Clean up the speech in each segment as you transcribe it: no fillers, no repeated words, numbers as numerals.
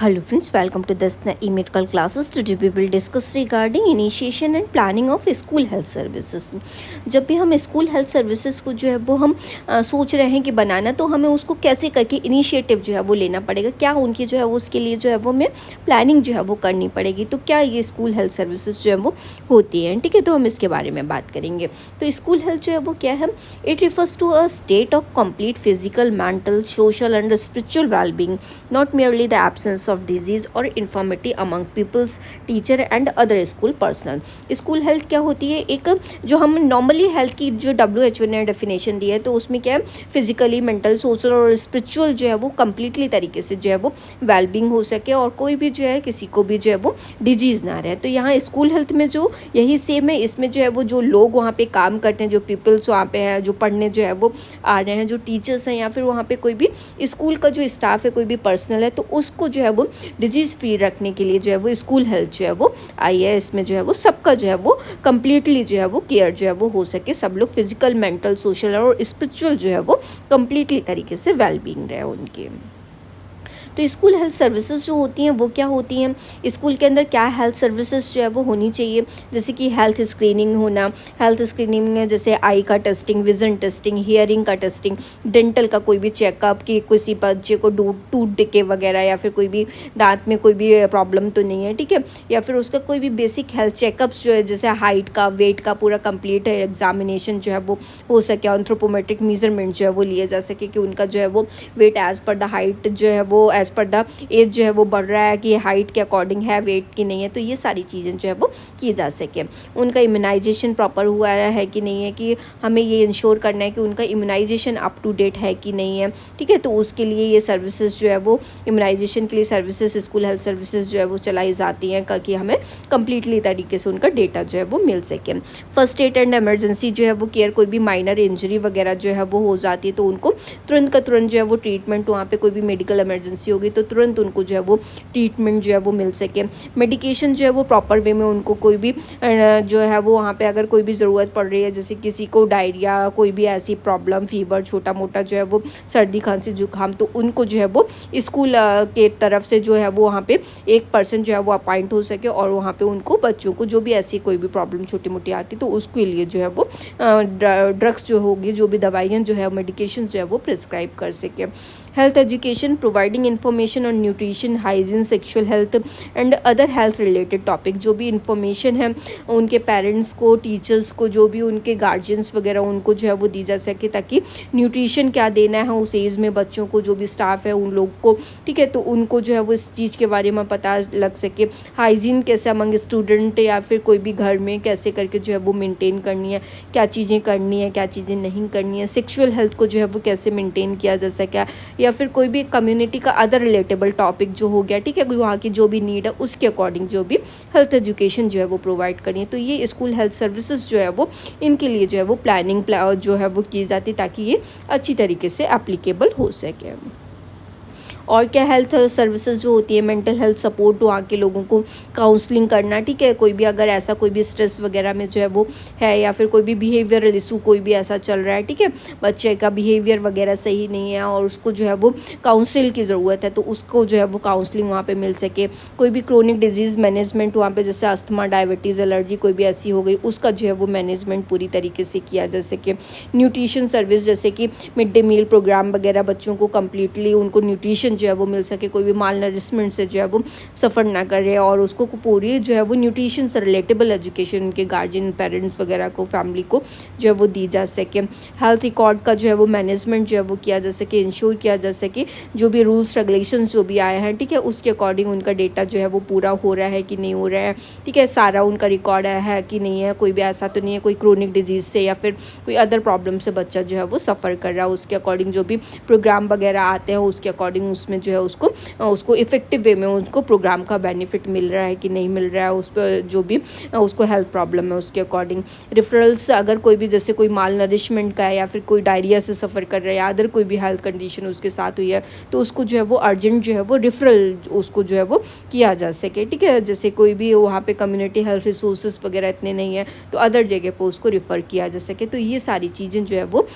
Hello friends, welcome to this e-medical classes. Today we will discuss regarding initiation and planning of school health services. जब भी हम school health services को जो है वो हम सोच रहे हैं कि बनाना, तो हमें उसको कैसे करके इनिशिएटिव जो है वो लेना पड़ेगा, क्या उनकी जो है वो उसके लिए जो है वो हमें प्लानिंग जो है वो करनी पड़ेगी। तो क्या ये स्कूल हेल्थ सर्विसेज जो है वो होती हैं, ठीक है, तो हम इसके बारे में बात करेंगे। तो स्कूल हेल्थ जो है वो क्या है, it refers to a state of complete physical, mental, social and spiritual wellbeing, not merely the absence of disease or infirmity among pupils, teacher and other school personnel। School health क्या होती है, एक जो हम नॉर्मली हेल्थ की जो WHO ने definition दी है, तो उसमें क्या है, फिजिकली, मेंटल, सोशल और स्पिरिचुअल जो है वो कम्प्लीटली तरीके से जो है वो वेलबींग हो सके और कोई भी जो है किसी को भी जो है वो डिजीज़ ना रहे। तो यहाँ स्कूल हेल्थ में जो यही सेम है, इसमें जो है वो जो लोग वहाँ पे काम करते हैं, जो पीपल्स वहाँ पे हैं, जो पढ़ने जो है वो आ रहे हैं, जो टीचर्स हैं या फिर वहाँ पे कोई भी स्कूल का जो स्टाफ है, कोई भी पर्सनल है, तो उसको जो है वो डिजीज़ फ्री रखने के लिए जो है वो स्कूल हेल्थ जो है वो आई है। इसमें जो है वो सबका जो है वो कम्प्लीटली जो है वो केयर जो है वो हो सके, सब लोग फिजिकल, मेंटल, सोशल और स्पिरिचुअल जो है वो कम्प्लीटली तरीके से वेलबींग रहे उनके। तो स्कूल हेल्थ सर्विसेज जो होती हैं वो क्या होती हैं, स्कूल के अंदर क्या हेल्थ सर्विसेज जो है वो होनी चाहिए, जैसे कि हेल्थ स्क्रीनिंग होना। हेल्थ स्क्रीनिंग में जैसे आई का टेस्टिंग, विजन टेस्टिंग, हियरिंग का टेस्टिंग, डेंटल का कोई भी चेकअप कि किसी बच्चे को टूथ डिके वगैरह या फिर कोई भी दांत में कोई भी प्रॉब्लम तो नहीं है, ठीक है, या फिर उसका कोई भी बेसिक हेल्थ चेकअप्स जो है, जैसे हाइट का, वेट का पूरा कंप्लीट एग्जामिनेशन जो है वो हो सके, एंथ्रोपोमेट्रिक मेजरमेंट जो है वो लिए जा सके कि उनका जो है वो weight as per the height जो है वो एज पर द एज जो है वो बढ़ रहा है कि हाइट के अकॉर्डिंग है, वेट की नहीं है, तो ये सारी चीज़ें जो है वो की जा सके। उनका इम्यूनाइजेशन प्रॉपर हुआ है कि नहीं है, कि हमें ये इंश्योर करना है कि उनका इम्यूनाइजेशन अप टू डेट है कि नहीं है, ठीक है, तो उसके लिए ये सर्विसेज जो है वो इम्यूनाइजेशन के लिए सर्विसेज, स्कूल हेल्थ सर्विसेज जो है वो चलाई जाती हैं कि हमें कम्प्लीटली तरीके से उनका डेटा जो है वो मिल सके। फर्स्ट एड एंड एमरजेंसी जो है वो केयर, कोई भी माइनर इंजरी वगैरह जो है वो हो जाती है तो उनको तुरंत का तुरंत जो है वो ट्रीटमेंट, वहाँ पे कोई भी मेडिकल इमरजेंसी होगी तो तुरंत उनको जो है वो ट्रीटमेंट जो है वो मिल सके। मेडिकेशन जो है वो प्रॉपर वे में उनको कोई भी जो है वो वहाँ पे अगर कोई भी ज़रूरत पड़ रही है, जैसे किसी को डायरिया, कोई भी ऐसी प्रॉब्लम, फीवर, छोटा मोटा जो है वो सर्दी, खांसी, जुकाम, तो उनको जो है वो स्कूल के तरफ से जो है वो वहाँ पे एक पर्सन जो है वो अपॉइंट हो सके और वहाँ पे उनको बच्चों को जो भी ऐसी कोई भी प्रॉब्लम छोटी मोटी आती तो उसके लिए जो है वो ड्रग्स जो होगी, जो भी दवाइयाँ जो है, मेडिकेशन जो है वो प्रिस्क्राइब कर सके। Health education, providing information on nutrition, hygiene, sexual health and other health related topic, जो भी इन्फॉर्मेशन है उनके पेरेंट्स को, टीचर्स को, जो भी उनके गार्जियंस वगैरह, उनको जो है वो दी जा सके, ताकि न्यूट्रिशन क्या देना है उस एज में बच्चों को, जो भी स्टाफ है उन लोग को, ठीक है, तो उनको जो है वो इस चीज़ के बारे में पता लग सके। हाइजीन कैसे अमंग स्टूडेंट या फिर कोई भी घर में कैसे करके जो है वो मेंटेन करनी है, क्या चीज़ें करनी है, क्या चीज़ें नहीं करनी है। सेक्शुअल हेल्थ को जो है वो कैसे मेंटेन किया जा सके, या फिर कोई भी कम्युनिटी का अदर रिलेटेबल टॉपिक जो हो गया, ठीक है, वहाँ की जो भी नीड है उसके अकॉर्डिंग जो भी हेल्थ एजुकेशन जो है वो प्रोवाइड करनी है। तो ये स्कूल हेल्थ सर्विसेज जो है वो इनके लिए जो है वो प्लानिंग जो है वो की जाती है ताकि ये अच्छी तरीके से एप्लीकेबल हो सके। और क्या हेल्थ सर्विसेज जो होती है, मेंटल हेल्थ सपोर्ट, वहाँ के लोगों को काउंसलिंग करना, ठीक है, कोई भी अगर ऐसा कोई भी स्ट्रेस वगैरह में जो है वो है, या फिर कोई भी बिहेवियरल इशू कोई भी ऐसा चल रहा है, ठीक है, बच्चे का बिहेवियर वगैरह सही नहीं है और उसको जो है वो काउंसिल की ज़रूरत है, तो उसको जो है वो काउंसलिंग वहाँ पे मिल सके। कोई भी क्रोनिक डिजीज़ मैनेजमेंट वहाँ पे, जैसे अस्थमा, डायबिटीज़, एलर्जी कोई भी ऐसी हो गई, उसका जो है वो मैनेजमेंट पूरी तरीके से किया जा सके। न्यूट्रिशन सर्विस, जैसे कि मिड डे मील प्रोग्राम वगैरह, बच्चों को कम्प्लीटली उनको न्यूट्रिशन जो है वो मिल सके, कोई भी माल नरिशमेंट से जो है वो सफ़र ना करे और उसको पूरी जो है वो न्यूट्रिशन से रिलेटेबल एजुकेशन उनके गार्जियन, पेरेंट्स वगैरह को, फैमिली को जो है वो दी जा सके। हेल्थ रिकॉर्ड का जो है वो मैनेजमेंट जो है वो किया जा सके, इंश्योर किया जा सके, जो भी रूल्स रेगुलेशंस जो भी आए हैं, ठीक है, उसके अकॉर्डिंग उनका डेटा जो है वो पूरा हो रहा है कि नहीं हो रहा है, ठीक है, सारा उनका रिकॉर्ड है कि नहीं है, कोई भी ऐसा तो नहीं है कोई क्रोनिक डिजीज़ से या फिर कोई अदर प्रॉब्लम से बच्चा जो है वो सफ़र कर रहा है, उसके अकॉर्डिंग जो भी प्रोग्राम वगैरह आते हैं उसके अकॉर्डिंग उसमें जो है उसको इफ़ेक्टिव वे में उसको प्रोग्राम का बेनिफिट मिल रहा है कि नहीं मिल रहा है, उस पर जो भी उसको हेल्थ प्रॉब्लम है उसके अकॉर्डिंग। रेफरल्स, अगर कोई भी जैसे कोई माल नरिशमेंट का है या फिर कोई डायरिया से सफ़र कर रहा है या अदर कोई भी हेल्थ कंडीशन उसके साथ हुई है तो उसको जो है वो अर्जेंट जो है वो रेफरल उसको जो है वो किया जा सके, ठीक है, जैसे कोई भी वहाँ पे कम्युनिटी हेल्थ रिसोर्सेज वगैरह इतने नहीं है तो अदर जगह पर उसको रेफ़र किया जा सके। तो ये सारी चीज़ें जो है वो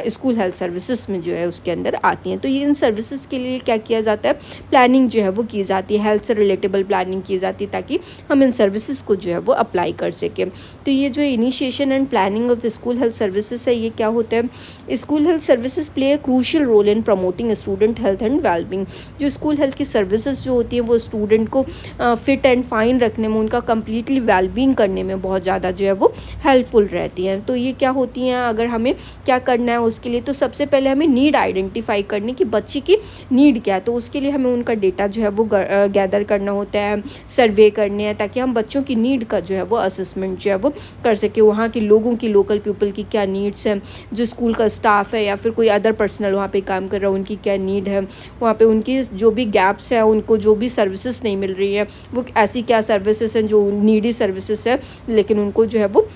स्कूल हेल्थ सर्विसेज में जो है उसके अंदर आती हैं। तो ये इन सर्विसेज के लिए क्या किया जाता है, प्लानिंग जो है वो की जाती है, हेल्थ से रिलेटेबल प्लानिंग की जाती है ताकि हम इन सर्विसेज को जो है वो अप्लाई कर सकें। तो ये जो initiation and planning of school health services है, ये क्या होता है, school health services play a crucial role in promoting student health and wellbeing. जो स्कूल हेल्थ की सर्विसेज जो होती है वो स्टूडेंट को फिट एंड फाइन रखने में, उनका कम्प्लीटली वेलबींग करने में बहुत ज़्यादा जो है वो हेल्पफुल रहती हैं। तो ये क्या होती हैं, अगर हमें क्या करना है उसके लिए, तो सबसे पहले हमें नीड आइडेंटिफाई करनी कि बच्चे की नीड क्या है। तो उसके लिए हमें उनका डेटा जो है वो गैदर करना होता है, सर्वे करने हैं, ताकि हम बच्चों की नीड का जो है वो असेसमेंट जो है वो कर सके। वहाँ के लोगों की, लोकल पीपल की क्या नीड्स हैं, जो स्कूल का स्टाफ है या फिर कोई अदर पर्सनल वहाँ पे काम कर रहा है उनकी क्या नीड है, वहाँ पे उनकी जो भी गैप्स है, उनको जो भी सर्विसेज नहीं मिल रही है, वो ऐसी क्या सर्विसेज हैं जो नीडी सर्विसेज है लेकिन उनको जो है वो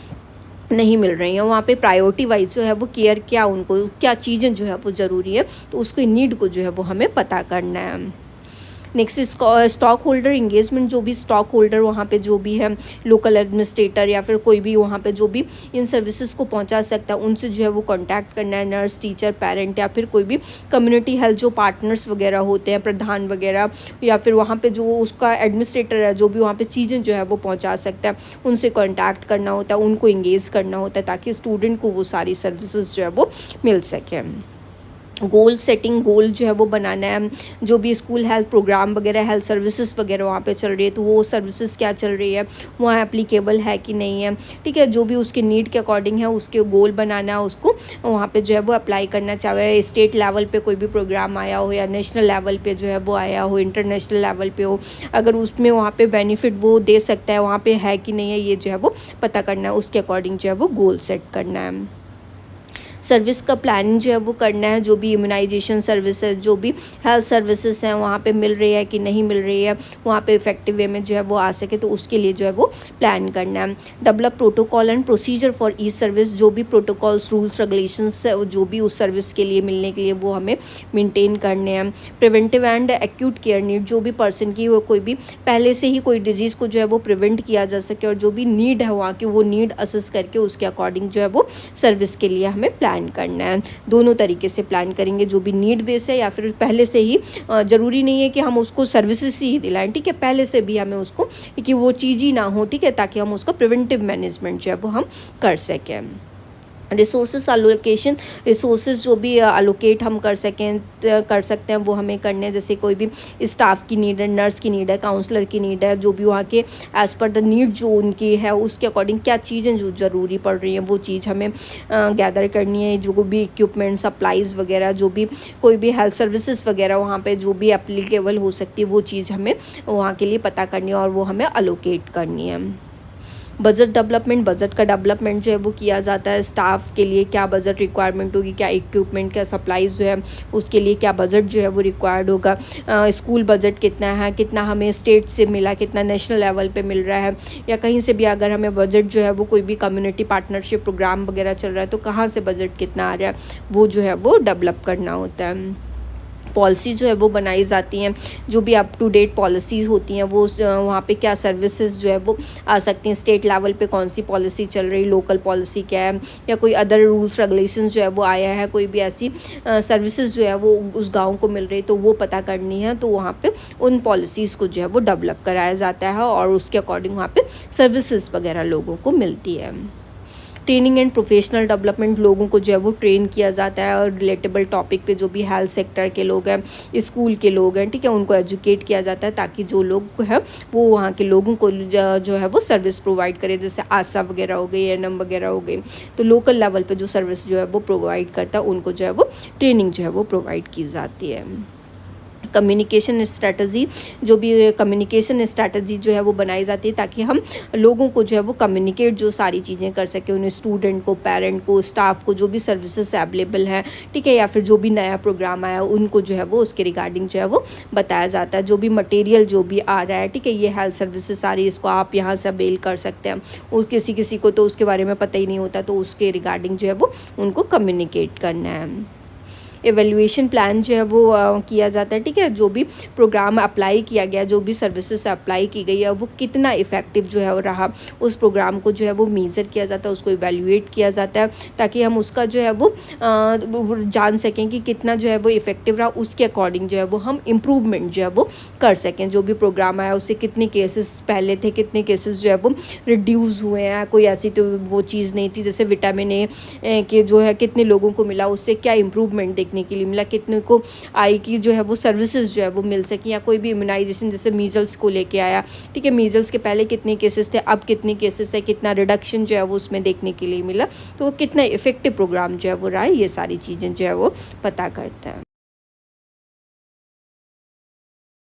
नहीं मिल रही हैं। वहाँ पे प्रायोरिटी वाइज जो है वो केयर, क्या उनको क्या चीज़ें जो है वो ज़रूरी है, तो उसकी नीड को जो है वो हमें पता करना है। Next stock holder engagement. जो भी स्टॉक होल्डर वहाँ पे जो भी है, लोकल एडमिनिस्ट्रेटर या फिर कोई भी वहाँ पे जो भी इन सर्विसेज को पहुँचा सकता है, उनसे जो है वो कांटेक्ट करना है, नर्स, टीचर, पेरेंट या फिर कोई भी कम्युनिटी हेल्थ जो पार्टनर्स वगैरह होते हैं, प्रधान वगैरह, या फिर वहाँ पे जो उसका एडमिनिस्ट्रेटर है जो भी वहाँ पे चीज़ें जो है वो पहुँचा सकता है, उनसे कॉन्टैक्ट करना होता है, उनको इंगेज करना होता है ताकि स्टूडेंट को वो सारी सर्विसेज जो है वो मिल सके। गोल सेटिंग, गोल जो है वो बनाना है, जो भी स्कूल हेल्थ प्रोग्राम वगैरह, हेल्थ सर्विसेज वगैरह वहाँ पे चल रही है, तो वो सर्विसेज क्या चल रही है, वहाँ एप्लीकेबल है कि नहीं है, ठीक है। जो भी उसके नीड के अकॉर्डिंग है उसके गोल बनाना है, उसको वहाँ पे जो है वो अप्लाई करना, चाहे स्टेट लेवल पे कोई भी प्रोग्राम आया हो या नेशनल लेवल पे जो है वो आया हो, इंटरनेशनल लेवल पे हो, अगर उसमें वहाँ पे बेनिफिट वो दे सकता है, वहाँ पे है कि नहीं है, ये जो है वो पता करना है, उसके अकॉर्डिंग जो है वो गोल सेट करना है। सर्विस का प्लानिंग जो है वो करना है, जो भी इम्यूनाइजेशन सर्विसेज, जो भी हेल्थ सर्विसेज हैं वहाँ पे मिल रही है कि नहीं मिल रही है, वहाँ पे इफेक्टिव वे में जो है वो आ सके, तो उसके लिए जो है वो प्लान करना है। Develop protocol and procedure for each service. जो भी प्रोटोकॉल्स, रूल्स, रेगुलेशंस जो भी उस सर्विस के लिए मिलने के लिए वो हमें मेंटेन करने हैं। Preventive and acute care need. जो भी पर्सन की वो कोई भी पहले से ही कोई डिजीज़ को जो है वो प्रिवेंट किया जा सके, और जो भी नीड है वहाँ की वो नीड असेस करके उसके अकॉर्डिंग जो है वो सर्विस के लिए हमें प्लान करना है। दोनों तरीके से प्लान करेंगे, जो भी नीड बेस है या फिर पहले से ही, ज़रूरी नहीं है कि हम उसको सर्विसेज ही दिलाएं, ठीक है, पहले से भी हमें उसको कि वो चीज़ ही ना हो, ठीक है, ताकि हम उसका प्रिवेंटिव मैनेजमेंट जो है वो हम कर सकें। Resources allocation. रिसोर्सेज जो भी अलोकेट हम कर सकते हैं वो हमें करने हैं, जैसे कोई भी स्टाफ की नीड है, नर्स की नीड है, काउंसलर की नीड है, जो भी वहाँ के एज़ पर द नीड जो उनकी है उसके अकॉर्डिंग क्या चीज़ें जो ज़रूरी पड़ रही हैं वो चीज़ हमें गैदर करनी है। जो भी इक्विपमेंट, सप्लाइज़ वगैरह, जो भी कोई भी हेल्थ सर्विसेज वगैरह वहाँ पे जो भी एप्लीकेबल हो सकती है वो चीज़ हमें वहाँ के लिए पता करनी है और वो हमें अलोकेट करनी है। Budget development. बजट का डेवलपमेंट जो है वो किया जाता है, स्टाफ के लिए क्या बजट रिक्वायरमेंट होगी, क्या इक्विपमेंट, क्या सप्लाईज जो है उसके लिए क्या बजट जो है वो रिक्वायर्ड होगा, स्कूल बजट कितना है, कितना हमें स्टेट से मिला, कितना नेशनल लेवल पे मिल रहा है, या कहीं से भी अगर हमें बजट जो है वो कोई भी कम्युनिटी पार्टनरशिप प्रोग्राम वगैरह चल रहा है तो कहाँ से बजट कितना आ रहा है वो जो है वो डेवलप करना होता है। पॉलिसी जो है वो बनाई जाती हैं, जो भी अप टू डेट पॉलिसीज़ होती हैं वो वहाँ पे क्या सर्विसेज जो है वो आ सकती हैं, स्टेट लेवल पे कौन सी पॉलिसी चल रही, लोकल पॉलिसी क्या है, या कोई अदर रूल्स रेगुलेशंस जो है वो आया है, कोई भी ऐसी सर्विसेज जो है वो उस गांव को मिल रही तो वो पता करनी है, तो वहाँ पे उन पॉलिसीज़ को जो है वो डेवलप कराया जाता है और उसके अकॉर्डिंग वहाँ पे सर्विसेज वगैरह लोगों को मिलती है। Training and professional development. लोगों को जो है वो ट्रेन किया जाता है और रिलेटेबल टॉपिक पे जो भी हेल्थ सेक्टर के लोग हैं, स्कूल के लोग हैं, ठीक है, उनको एजुकेट किया जाता है ताकि जो लोग हैं वो वहाँ के लोगों को जो है वो सर्विस प्रोवाइड करे, जैसे आशा वगैरह हो गई, एनएम वगैरह हो गई, तो लोकल लेवल पे जो सर्विस जो है वो प्रोवाइड करता है उनको जो है वो ट्रेनिंग जो है वो प्रोवाइड की जाती है। Communication strategy. जो भी कम्युनिकेशन स्ट्रैटेजी जो है वो बनाई जाती है ताकि हम लोगों को जो है वो कम्युनिकेट जो सारी चीज़ें कर सके, उन्हें स्टूडेंट को, पेरेंट को, स्टाफ को, जो भी सर्विसेज अवेलेबल हैं, ठीक है, या फिर जो भी नया प्रोग्राम आया उनको जो है वो उसके रिगार्डिंग जो है वो बताया जाता है। जो भी मटेरियल जो भी आ रहा है, ठीक है, ये हेल्थ सर्विसेज सारी, इसको आप यहाँ से अवेल कर सकते हैं, और किसी को तो उसके बारे में पता ही नहीं होता तो उसके रिगार्डिंग जो है वो उनको कम्युनिकेट करना है। एवेल्युएशन प्लान जो है वो किया जाता है, ठीक है। जो भी प्रोग्राम अप्लाई किया गया, जो भी सर्विसेज अप्लाई की गई है, वो कितना इफ़ेक्टिव जो है वो रहा, उस प्रोग्राम को जो है वो मेज़र किया जाता है, उसको इवेल्युएट किया जाता है, ताकि हम उसका जो है वो जान सकें कि कितना जो है वो इफ़ेक्टिव रहा। उसके अकॉर्डिंग जो है वो हम इम्प्रूवमेंट जो है वो कर सकें। जो भी प्रोग्राम आया उससे कितने केसेस पहले थे, कितने केसेस जो है वो रिड्यूस हुए हैं। कोई ऐसी तो वो चीज़ नहीं थी, जैसे विटामिन ए के जो है कितने लोगों को मिला, उससे क्या इम्प्रूवमेंट देखने के लिए मिला, कितने को आई की जो है वो सर्विसेज जो है वो मिल सकी। या कोई भी इम्यूनाइजेशन जैसे मीजल्स को लेके आया, ठीक है, मीजल्स के पहले कितने केसेस थे, अब कितने केसेस है, कितना रिडक्शन जो है वो उसमें देखने के लिए मिला, तो वो कितना इफेक्टिव प्रोग्राम जो है वो रहा है, ये सारी चीज़ें जो है वो पता करता है।